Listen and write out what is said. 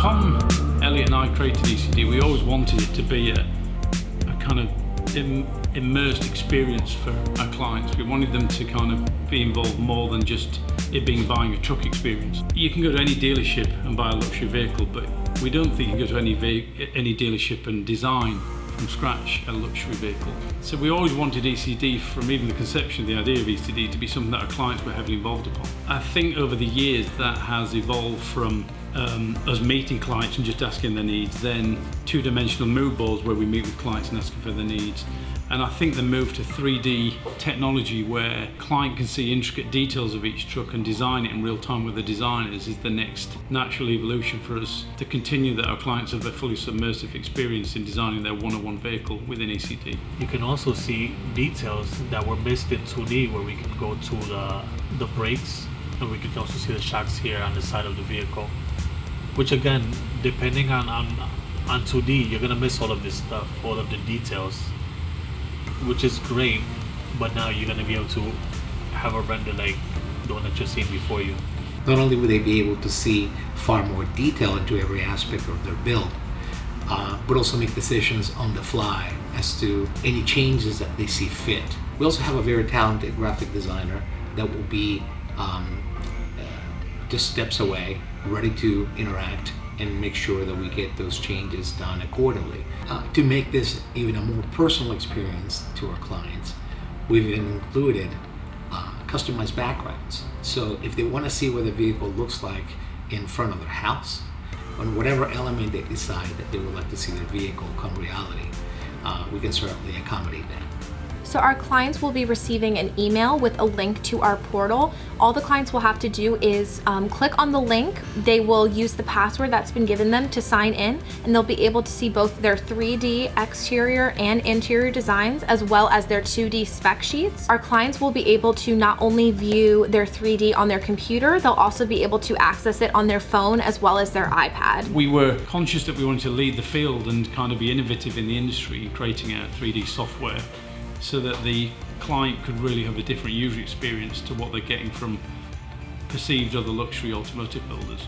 Tom, Elliot and I created E.C.D, we always wanted it to be a kind of immersed experience for our clients. We wanted them to kind of be involved more than just it being buying a truck experience. You can go to any dealership and buy a luxury vehicle, but we don't think you can go to any dealership and design from scratch a luxury vehicle. So we always wanted E.C.D, from even the conception of the idea of E.C.D, to be something that our clients were heavily involved upon. I think over the years that has evolved from us meeting clients and just asking their needs, then two-dimensional mood boards where we meet with clients and asking for their needs. And I think the move to 3D technology where client can see intricate details of each truck and design it in real time with the designers is the next natural evolution for us to continue that our clients have a fully submersive experience in designing their one-on-one vehicle within E.C.D. You can also see details that were missed in 2D where we can go to the brakes, and we can also see the shocks here on the side of the vehicle, which again, depending on 2D, you're gonna miss all of this stuff, all of the details, which is great, but now you're going to be able to have a render like the one that you're seeing before you. Not only will they be able to see far more detail into every aspect of their build, but also make decisions on the fly as to any changes that they see fit. We also have a very talented graphic designer that will be just steps away, ready to interact and make sure that we get those changes done accordingly. To make this even a more personal experience to our clients, we've included customized backgrounds. So if they want to see what the vehicle looks like in front of their house, on whatever element they decide that they would like to see their vehicle come reality, we can certainly accommodate that. So our clients will be receiving an email with a link to our portal. All the clients will have to do is click on the link. They will use the password that's been given them to sign in, and they'll be able to see both their 3D exterior and interior designs, as well as their 2D spec sheets. Our clients will be able to not only view their 3D on their computer, they'll also be able to access it on their phone as well as their iPad. We were conscious that we wanted to lead the field and kind of be innovative in the industry, creating a 3D software, so that the client could really have a different user experience to what they're getting from perceived other luxury automotive builders.